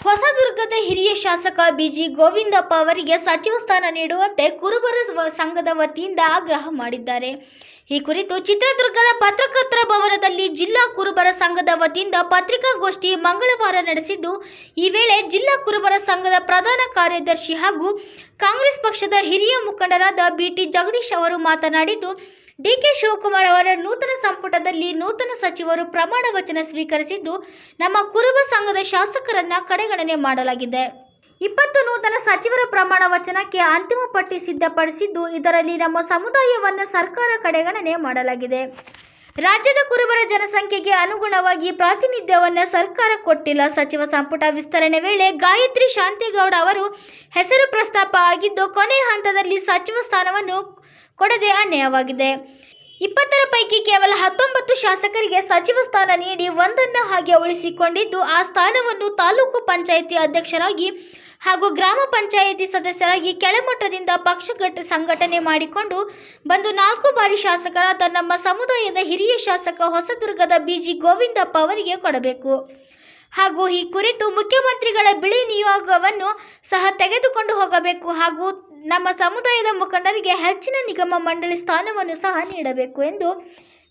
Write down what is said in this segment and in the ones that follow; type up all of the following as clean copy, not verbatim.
ಹೊಸದುರ್ಗದ ಹಿರಿಯ ಶಾಸಕ ಬಿಜಿ ಗೋವಿಂದಪ್ಪ ಅವರಿಗೆ ಸಚಿವ ಸ್ಥಾನ ನೀಡುವಂತೆ ಕುರುಬರ ಸಂಘದ ವತಿಯಿಂದ ಆಗ್ರಹ ಮಾಡಿದ್ದಾರೆ. ಈ ಕುರಿತು ಚಿತ್ರದುರ್ಗದ ಪತ್ರಕರ್ತರ ಭವನದಲ್ಲಿ ಜಿಲ್ಲಾ ಕುರುಬರ ಸಂಘದ ವತಿಯಿಂದ ಪತ್ರಿಕಾಗೋಷ್ಠಿ ಮಂಗಳವಾರ ನಡೆಸಿದ್ದು, ಈ ವೇಳೆ ಜಿಲ್ಲಾ ಕುರುಬರ ಸಂಘದ ಪ್ರಧಾನ ಕಾರ್ಯದರ್ಶಿ ಹಾಗೂ ಕಾಂಗ್ರೆಸ್ ಪಕ್ಷದ ಹಿರಿಯ ಮುಖಂಡರಾದ ಬಿಟಿ ಜಗದೀಶ್ ಅವರು ಮಾತನಾಡಿದ್ದು, ಡಿಕೆ ಶಿವಕುಮಾರ್ ಅವರ ನೂತನ ಸಂಪುಟದಲ್ಲಿ ನೂತನ ಸಚಿವರು ಪ್ರಮಾಣ ವಚನ ಸ್ವೀಕರಿಸಿದ್ದು, ನಮ್ಮ ಕುರುಬ ಸಂಘದ ಶಾಸಕರನ್ನ ಕಡೆಗಣನೆ ಮಾಡಲಾಗಿದೆ. 20 ನೂತನ ಸಚಿವರ ಪ್ರಮಾಣ ವಚನಕ್ಕೆ ಅಂತಿಮ ಪಟ್ಟಿ ಸಿದ್ಧಪಡಿಸಿದ್ದು, ಇದರಲ್ಲಿ ನಮ್ಮ ಸಮುದಾಯವನ್ನು ಸರ್ಕಾರ ಕಡೆಗಣನೆ ಮಾಡಲಾಗಿದೆ. ರಾಜ್ಯದ ಕುರುಬರ ಜನಸಂಖ್ಯೆಗೆ ಅನುಗುಣವಾಗಿ ಪ್ರಾತಿನಿಧ್ಯವನ್ನು ಸರ್ಕಾರ ಕೊಟ್ಟಿಲ್ಲ. ಸಚಿವ ಸಂಪುಟ ವಿಸ್ತರಣೆ ವೇಳೆ ಗಾಯತ್ರಿ ಶಾಂತೇಗೌಡ ಅವರು ಹೆಸರು ಪ್ರಸ್ತಾಪ ಆಗಿದ್ದು, ಕೊನೆಯ ಹಂತದಲ್ಲಿ ಸಚಿವ ಸ್ಥಾನವನ್ನು ಕೊಡದೆ ಅನ್ಯಾಯವಾಗಿದೆ. 20ರ ಪೈಕಿ ಕೇವಲ 19 ಶಾಸಕರಿಗೆ ಸಚಿವ ಸ್ಥಾನ ನೀಡಿ ಒಂದನ್ನು ಹಾಗೆ ಉಳಿಸಿಕೊಂಡಿದ್ದು, ಆ ಸ್ಥಾನವನ್ನು ತಾಲೂಕು ಪಂಚಾಯಿತಿ ಅಧ್ಯಕ್ಷರಾಗಿ ಹಾಗೂ ಗ್ರಾಮ ಪಂಚಾಯಿತಿ ಸದಸ್ಯರಾಗಿ ಕೆಳಮಟ್ಟದಿಂದ ಪಕ್ಷ ಸಂಘಟನೆ ಮಾಡಿಕೊಂಡು ಬಂದು 4 ಬಾರಿ ಶಾಸಕರಾದ ನಮ್ಮ ಸಮುದಾಯದ ಹಿರಿಯ ಶಾಸಕ ಹೊಸದುರ್ಗದ ಬಿಜಿ ಗೋವಿಂದಪ್ಪ ಅವರಿಗೆ ಕೊಡಬೇಕು ಹಾಗೂ ಈ ಕುರಿತು ಮುಖ್ಯಮಂತ್ರಿಗಳ ಬಿಳಿ ನಿಯೋಗವನ್ನು ಸಹ ತೆಗೆದುಕೊಂಡು ಹೋಗಬೇಕು ಹಾಗೂ ನಮ್ಮ ಸಮುದಾಯದ ಮುಖಂಡರಿಗೆ ಹೆಚ್ಚಿನ ನಿಗಮ ಮಂಡಳಿ ಸ್ಥಾನವನ್ನು ಸಹ ನೀಡಬೇಕು ಎಂದು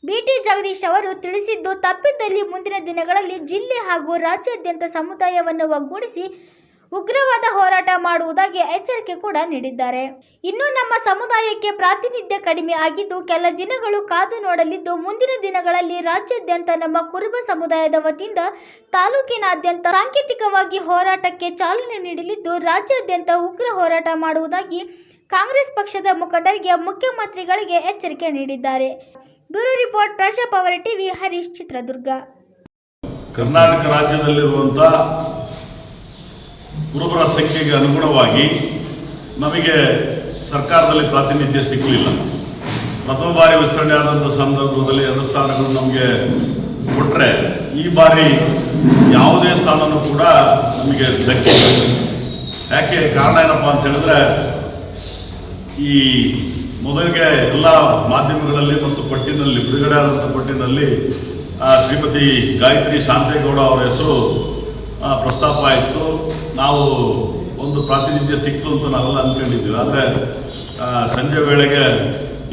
ಬಿಟಿ ಜಗದೀಶ್ ಅವರು ತಿಳಿಸಿದ್ದು, ತಪ್ಪಿದ್ದಲ್ಲಿ ಮುಂದಿನ ದಿನಗಳಲ್ಲಿ ಜಿಲ್ಲೆ ಹಾಗೂ ರಾಜ್ಯಾದ್ಯಂತ ಸಮುದಾಯವನ್ನು ಒಗ್ಗೂಡಿಸಿ ಉಗ್ರವಾದ ಹೋರಾಟ ಮಾಡುವುದಾಗಿ ಎಚ್ಚರಿಕೆ ಕೂಡ ನೀಡಿದ್ದಾರೆ. ಇನ್ನು ನಮ್ಮ ಸಮುದಾಯಕ್ಕೆ ಪ್ರಾತಿನಿಧ್ಯ ಕಡಿಮೆ ಆಗಿದ್ದು, ಕೆಲ ದಿನಗಳು ಕಾದು ನೋಡಲಿದ್ದು, ಮುಂದಿನ ದಿನಗಳಲ್ಲಿ ರಾಜ್ಯಾದ್ಯಂತ ನಮ್ಮ ಕುರುಬ ಸಮುದಾಯದ ವತಿಯಿಂದ ತಾಲೂಕಿನಾದ್ಯಂತ ಸಾಂಕೇತಿಕವಾಗಿ ಹೋರಾಟಕ್ಕೆ ಚಾಲನೆ ನೀಡಲಿದ್ದು, ರಾಜ್ಯಾದ್ಯಂತ ಉಗ್ರ ಹೋರಾಟ ಮಾಡುವುದಾಗಿ ಕಾಂಗ್ರೆಸ್ ಪಕ್ಷದ ಮುಖಂಡರಿಗೆ ಮುಖ್ಯಮಂತ್ರಿಗಳಿಗೆ ಎಚ್ಚರಿಕೆ ನೀಡಿದ್ದಾರೆ. ಬ್ಯೂರೋ ರಿಪೋರ್ಟ್, ಪ್ರಜಾ ಪವರ್ ಟಿವಿ, ಹರೀಶ್, ಚಿತ್ರದುರ್ಗ. ಕರ್ನಾಟಕ ರಾಜ್ಯದಲ್ಲಿರುವಂಥ ಕುರುಬರ ಸಂಖ್ಯೆಗೆ ಅನುಗುಣವಾಗಿ ನಮಗೆ ಸರ್ಕಾರದಲ್ಲಿ ಪ್ರಾತಿನಿಧ್ಯ ಸಿಗಲಿಲ್ಲ. ಪ್ರಥಮ ಬಾರಿ ವಿಸ್ತರಣೆ ಆದಂಥ ಸಂದರ್ಭದಲ್ಲಿ 2 ಸ್ಥಾನಗಳು ನಮಗೆ ಕೊಟ್ಟರೆ, ಈ ಬಾರಿ ಯಾವುದೇ ಸ್ಥಾನನೂ ಕೂಡ ನಮಗೆ ದಕ್ಕಿಲ್ಲ. ಯಾಕೆ ಕಾರಣ ಏನಪ್ಪ ಅಂತ ಹೇಳಿದ್ರೆ, ಈ ಮೊದಲಿಗೆ ಎಲ್ಲ ಮಾಧ್ಯಮಗಳಲ್ಲಿ ಮತ್ತು ಪಟ್ಟಿನಲ್ಲಿ ಬಿಡುಗಡೆ ಆದಂಥ ಪಟ್ಟಿನಲ್ಲಿ ಶ್ರೀಮತಿ ಗಾಯತ್ರಿ ಶಾಂತೇಗೌಡ ಅವರ ಹೆಸರು ಪ್ರಸ್ತಾಪ ಆಯಿತು. ನಾವು ಒಂದು ಪ್ರಾತಿನಿಧ್ಯ ಸಿಕ್ತು ಅಂತ ನಾವೆಲ್ಲ ಅಂದ್ಕೊಂಡಿದ್ವಿ. ಆದರೆ ಸಂಜೆ ವೇಳೆಗೆ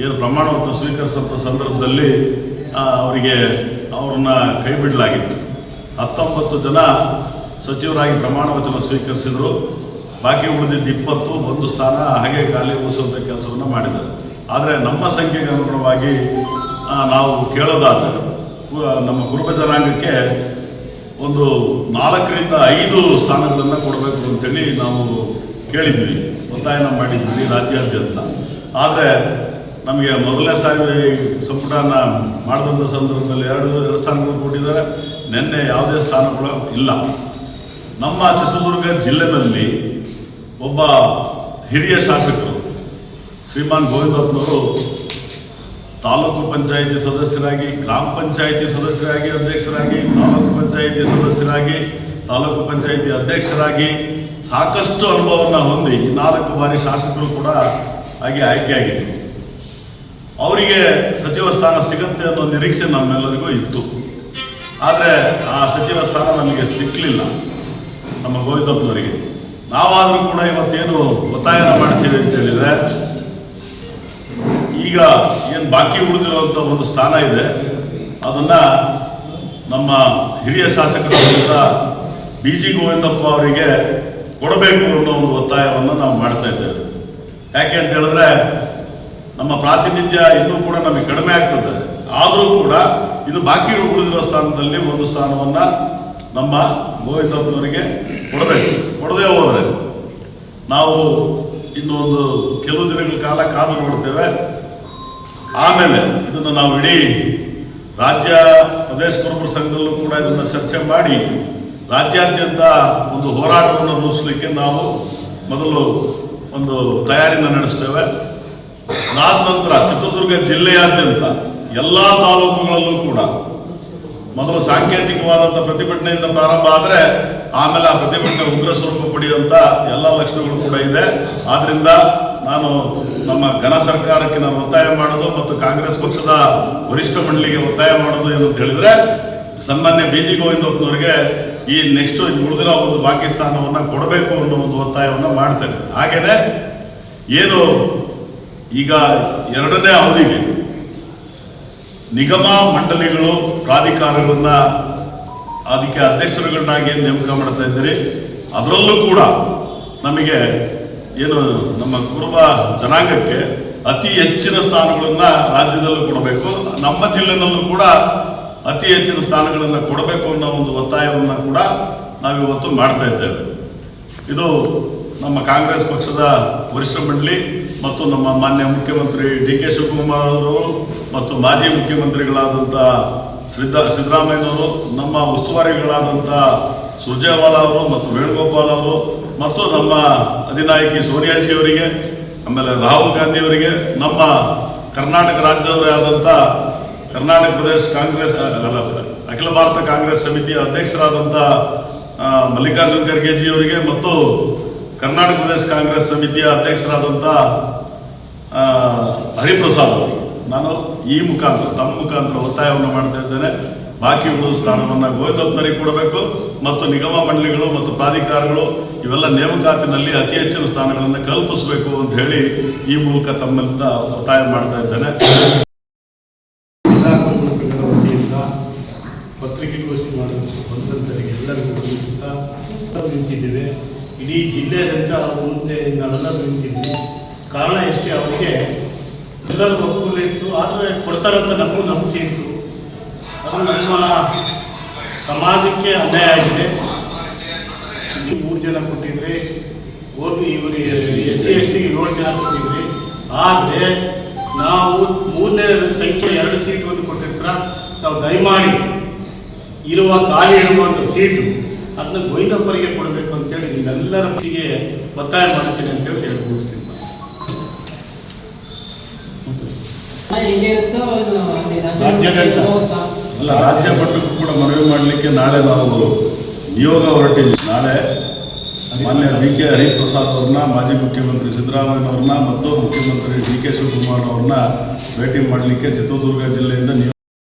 ಏನು ಪ್ರಮಾಣ ವಚನ ಸ್ವೀಕರಿಸಿದಂಥ ಸಂದರ್ಭದಲ್ಲಿ ಅವ್ರನ್ನ ಕೈ ಬಿಡಲಾಗಿತ್ತು. 19 ಜನ ಸಚಿವರಾಗಿ ಪ್ರಮಾಣ ವಚನ ಸ್ವೀಕರಿಸಿದರು. ಬಾಕಿ ಉಳಿದಿದ್ದು 20, ಒಂದು ಸ್ಥಾನ ಹಾಗೆ ಖಾಲಿ ಉಳಿಸುವಂಥ ಕೆಲಸವನ್ನು ಮಾಡಿದ್ದಾರೆ. ಆದರೆ ನಮ್ಮ ಸಂಖ್ಯೆಗೆ ಅನುಗುಣವಾಗಿ ನಾವು ಕೇಳೋದಾದರೆ ನಮ್ಮ ಕುರುಬ ಜನಾಂಗಕ್ಕೆ ಒಂದು 4ರಿಂದ 5 ಸ್ಥಾನಗಳನ್ನು ಕೊಡಬೇಕು ಅಂತೇಳಿ ನಾವು ಕೇಳಿದ್ವಿ, ಒತ್ತಾಯನ ಮಾಡಿದ್ವಿ ರಾಜ್ಯಾದ್ಯಂತ. ಆದರೆ ನಮಗೆ ಮೊದಲನೇ ಸಾರಿ ಸಂಪುಟನ ಮಾಡಿದಂಥ ಸಂದರ್ಭದಲ್ಲಿ 2 ಸ್ಥಾನಗಳು ಕೊಟ್ಟಿದ್ದಾರೆ. ನಿನ್ನೆ ಯಾವುದೇ ಸ್ಥಾನಗಳು ಇಲ್ಲ. ನಮ್ಮ ಚಿತ್ರದುರ್ಗ ಜಿಲ್ಲೆಯಲ್ಲಿ ಒಬ್ಬ ಹಿರಿಯ ಶಾಸಕರು ಶ್ರೀಮಾನ್ ಗೋವಿಂದಪ್ಪನವರು ತಾಲೂಕು ಪಂಚಾಯಿತಿ ಸದಸ್ಯರಾಗಿ, ಗ್ರಾಮ ಪಂಚಾಯಿತಿ ಸದಸ್ಯರಾಗಿ, ಅಧ್ಯಕ್ಷರಾಗಿ, ತಾಲೂಕು ಪಂಚಾಯಿತಿ ಸದಸ್ಯರಾಗಿ, ತಾಲೂಕು ಪಂಚಾಯಿತಿ ಅಧ್ಯಕ್ಷರಾಗಿ ಸಾಕಷ್ಟು ಅನುಭವವನ್ನು ಹೊಂದಿ 4 ಬಾರಿ ಶಾಸಕರು ಕೂಡ ಆಗಿ ಆಯ್ಕೆಯಾಗಿದ್ದರು. ಅವರಿಗೆ ಸಚಿವ ಸ್ಥಾನ ಸಿಗುತ್ತೆ ಅನ್ನೋ ನಿರೀಕ್ಷೆ ನಮ್ಮೆಲ್ಲರಿಗೂ ಇತ್ತು. ಆದರೆ ಆ ಸಚಿವ ಸ್ಥಾನ ನಮಗೆ ಸಿಕ್ಕಲಿಲ್ಲ ನಮ್ಮ ಗೋವಿಂದಪ್ಪನವರಿಗೆ. ನಾವಾದರೂ ಕೂಡ ಇವತ್ತೇನು ಒತ್ತಾಯನ ಮಾಡ್ತೀವಿ ಅಂತ ಹೇಳಿದರೆ, ಈಗ ಏನು ಬಾಕಿ ಉಳಿದಿರುವಂಥ ಒಂದು ಸ್ಥಾನ ಇದೆ, ಅದನ್ನು ನಮ್ಮ ಹಿರಿಯ ಶಾಸಕರಾದಂಥ ಬಿಜಿ ಗೋವಿಂದಪ್ಪ ಅವರಿಗೆ ಕೊಡಬೇಕು ಅನ್ನೋ ಒಂದು ಒತ್ತಾಯವನ್ನು ನಾವು ಮಾಡ್ತಾ ಇದ್ದೇವೆ. ಯಾಕೆ ಅಂತ ಹೇಳಿದ್ರೆ, ನಮ್ಮ ಪ್ರಾತಿನಿಧ್ಯ ಇನ್ನೂ ಕೂಡ ನಮಗೆ ಕಡಿಮೆ ಆಗ್ತದೆ. ಆದರೂ ಕೂಡ ಇದು ಬಾಕಿ ಉಳಿದಿರೋ ಸ್ಥಾನದಲ್ಲಿ ಒಂದು ಸ್ಥಾನವನ್ನು ನಮ್ಮ ಗೋವಿಂದಪ್ಪನವರಿಗೆ ಕೊಡಬೇಕು. ಕೊಡದೇ ಹೋದರೆ ನಾವು ಇನ್ನು ಒಂದು ಕೆಲವು ದಿನಗಳ ಕಾಲ ಕಾದು ನೋಡ್ತೇವೆ. ಆಮೇಲೆ ಇದನ್ನು ನಾವು ಇಡೀ ರಾಜ್ಯ ಪ್ರದೇಶ ಕುರುಬರ ಸಂಘದಲ್ಲೂ ಕೂಡ ಇದನ್ನು ಚರ್ಚೆ ಮಾಡಿ ರಾಜ್ಯಾದ್ಯಂತ ಒಂದು ಹೋರಾಟವನ್ನು ರೂಪಿಸಲಿಕ್ಕೆ ನಾವು ಮೊದಲು ಒಂದು ತಯಾರಿನ ನಡೆಸ್ತೇವೆ. ಅದಾದ ನಂತರ ಚಿತ್ರದುರ್ಗ ಜಿಲ್ಲೆಯಾದ್ಯಂತ ಎಲ್ಲ ತಾಲೂಕುಗಳಲ್ಲೂ ಕೂಡ ಮೊದಲು ಸಾಂಕೇತಿಕವಾದಂಥ ಪ್ರತಿಭಟನೆಯಿಂದ ಪ್ರಾರಂಭ ಆದರೆ ಆಮೇಲೆ ಆ ಪ್ರತಿಭಟನೆ ಉಗ್ರ ಸ್ವರೂಪ ಪಡೆಯುವಂಥ ಎಲ್ಲ ಲಕ್ಷಣಗಳು ಕೂಡ ಇದೆ. ಆದ್ದರಿಂದ ನಾನು ನಮ್ಮ ಘನ ಸರ್ಕಾರಕ್ಕೆ ನಾನು ಒತ್ತಾಯ ಮಾಡೋದು ಮತ್ತು ಕಾಂಗ್ರೆಸ್ ಪಕ್ಷದ ವರಿಷ್ಠ ಮಂಡಳಿಗೆ ಒತ್ತಾಯ ಮಾಡೋದು ಏನು ಅಂತ ಹೇಳಿದ್ರೆ, ಸನ್ಮಾನ್ಯ ಬಿಜಿ ಗೋವಿಂದಪ್ಪನವರಿಗೆ ಈ ನೆಕ್ಸ್ಟ್ ಉಳಿದಿರೋ ಒಂದು ಬಾಕಿ ಸ್ಥಾನವನ್ನು ಕೊಡಬೇಕು ಅನ್ನೋ ಒಂದು ಒತ್ತಾಯವನ್ನು ಮಾಡ್ತೇನೆ. ಹಾಗೆಯೇ ಏನು ಈಗ 2ನೇ ಅವಧಿಗೆ ನಿಗಮ ಮಂಡಳಿಗಳು ಪ್ರಾಧಿಕಾರಗಳನ್ನ ಅದಕ್ಕೆ ಅಧ್ಯಕ್ಷರುಗಳನ್ನಾಗಿ ನೇಮಕ ಮಾಡ್ತಾ ಇದ್ದೀರಿ. ಅದರಲ್ಲೂ ಕೂಡ ನಮಗೆ ಏನು ನಮ್ಮ ಕುರುಬ ಜನಾಂಗಕ್ಕೆ ಅತಿ ಹೆಚ್ಚಿನ ಸ್ಥಾನಗಳನ್ನು ರಾಜ್ಯದಲ್ಲೂ ಕೊಡಬೇಕು, ನಮ್ಮ ಜಿಲ್ಲೆನಲ್ಲೂ ಕೂಡ ಅತಿ ಹೆಚ್ಚಿನ ಸ್ಥಾನಗಳನ್ನು ಕೊಡಬೇಕು ಅನ್ನೋ ಒಂದು ಒತ್ತಾಯವನ್ನು ಕೂಡ ನಾವಿವತ್ತು ಮಾಡ್ತಾ ಇದ್ದೇವೆ. ಇದು ನಮ್ಮ ಕಾಂಗ್ರೆಸ್ ಪಕ್ಷದ ವರಿಷ್ಠ ಮಂಡಳಿ ಮತ್ತು ನಮ್ಮ ಮಾನ್ಯ ಮುಖ್ಯಮಂತ್ರಿ ಡಿ.ಕೆ. ಶಿವಕುಮಾರ್ ಅವರು ಮತ್ತು ಮಾಜಿ ಮುಖ್ಯಮಂತ್ರಿಗಳಾದಂಥ ಸಿದ್ದರಾಮಯ್ಯನವರು, ನಮ್ಮ ಉಸ್ತುವಾರಿಗಳಾದಂಥ ಸುರ್ಜೇವಾಲಾ ಅವರು ಮತ್ತು ವೇಣುಗೋಪಾಲ್ ಅವರು ಮತ್ತು ನಮ್ಮ ಅಧಿನಾಯಕಿ ಸೋನಿಯಾಜಿ ಅವರಿಗೆ, ಆಮೇಲೆ ರಾಹುಲ್ ಗಾಂಧಿ ಅವರಿಗೆ, ನಮ್ಮ ಕರ್ನಾಟಕ ರಾಜ್ಯದವರೇ ಆದಂಥ ಕರ್ನಾಟಕ ಪ್ರದೇಶ ಕಾಂಗ್ರೆಸ್ ಅಖಿಲ ಭಾರತ ಕಾಂಗ್ರೆಸ್ ಸಮಿತಿಯ ಅಧ್ಯಕ್ಷರಾದಂಥ ಮಲ್ಲಿಕಾರ್ಜುನ್ ಖರ್ಗೆಜಿ ಅವರಿಗೆ ಮತ್ತು ಕರ್ನಾಟಕ ಪ್ರದೇಶ ಕಾಂಗ್ರೆಸ್ ಸಮಿತಿಯ ಅಧ್ಯಕ್ಷರಾದಂಥ ಹರಿಪ್ರಸಾದ್ ಅವರು ನಾನು ಈ ಮುಖಾಂತರ ತಮ್ಮ ಮುಖಾಂತರ ಒತ್ತಾಯವನ್ನು ಮಾಡ್ತಾ ಇದ್ದೇನೆ. ಬಾಕಿ ಉಳಿದ ಸ್ಥಾನವನ್ನು ಗೋವಿಂದಪ್ಪನವರಿಗೆ ಕೊಡಬೇಕು ಮತ್ತು ನಿಗಮ ಮಂಡಳಿಗಳು ಮತ್ತು ಪ್ರಾಧಿಕಾರಗಳು ಇವೆಲ್ಲ ನೇಮಕಾತಿನಲ್ಲಿ ಅತಿ ಹೆಚ್ಚಿನ ಸ್ಥಾನಗಳನ್ನು ಕಲ್ಪಿಸಬೇಕು ಅಂತ ಹೇಳಿ ಈ ಮೂಲಕ ತಮ್ಮಿಂದ ಒತ್ತಾಯ ಮಾಡ್ತಾ ಇದ್ದೇನೆ. ಜಿಲ್ಲಾ ಕುರುಬ ಸಂಘದ ವತಿಯಿಂದ ಪತ್ರಿಕೆಗೋಷ್ಠಿ ಮಾಡಲು ಬಂದಂತರಿಗೆ ಎಲ್ಲರಿಗೂ ವಂದಿಸುತ್ತಾ ನಿಂತಿದ್ದೇವೆ. ಇಡೀ ಜಿಲ್ಲೆಯಾದ್ಯಂತ ಮುಂದೆ ನಾವೆಲ್ಲರೂ ನಿಂತಿದ್ವಿ. ಕಾರಣ ಎಷ್ಟೇ, ಅವರಿಗೆ ಎಲ್ಲರಿಗೂ ಒಕ್ಕೂಲ ಇತ್ತು, ಆದರೆ ಕೊಡ್ತಾರಂತ ನಮಗೂ ನಂಬಿಕೆ ಇತ್ತು. ಅದು ನಮ್ಮ ಸಮಾಜಕ್ಕೆ ಅನ್ಯಾಯ ಆಗಿದೆ. 3 ಜನ ಕೊಟ್ಟಿದ್ರಿ, ಹೋಗಿ ಇವರು SC/ST ಗೆ 7 ಜನ ಕೊಟ್ಟಿದ್ರಿ. ಆದರೆ ನಾವು 3ನೇ ಸಂಖ್ಯೆ 2 ಸೀಟ್ ಒಂದು ಕೊಟ್ಟಿರ್ತಾರ, ನಾವು ದಯಮಾಡಿ ಇರುವ ಖಾಲಿ ಇರುವಂಥ ಸೀಟು ಅದನ್ನ ಗೋವಿಂದಪ್ಪರಿಗೆ ಕೊಡಬೇಕು ಅಂತೇಳಿ ನಿಮ್ಮೆಲ್ಲರ ಮನಸ್ಸಿಗೆ ಒತ್ತಾಯ ಮಾಡ್ತೀನಿ ಅಂತೇಳಿ ಹೇಳ್ಕೊಳ್ತೀನಿ. ಅಲ್ಲ, ರಾಜ್ಯ ಮಟ್ಟಕ್ಕೂ ಕೂಡ ಮನವಿ ಮಾಡಲಿಕ್ಕೆ ನಾಳೆ ನಾವು ನಿಯೋಗ ಹೊರಟಿದ್ವಿ. ನಾಳೆ ಮಾನ್ಯ ಡಿ.ಕೆ. ಹರಿಪ್ರಸಾದ್ ಅವ್ರನ್ನ, ಮಾಜಿ ಮುಖ್ಯಮಂತ್ರಿ ಸಿದ್ದರಾಮಯ್ಯನವ್ರನ್ನ ಮತ್ತು ಮುಖ್ಯಮಂತ್ರಿ ಡಿ.ಕೆ. ಶಿವಕುಮಾರ್ ಅವ್ರನ್ನ ಭೇಟಿ ಮಾಡಲಿಕ್ಕೆ ಚಿತ್ರದುರ್ಗ ಜಿಲ್ಲೆಯಿಂದ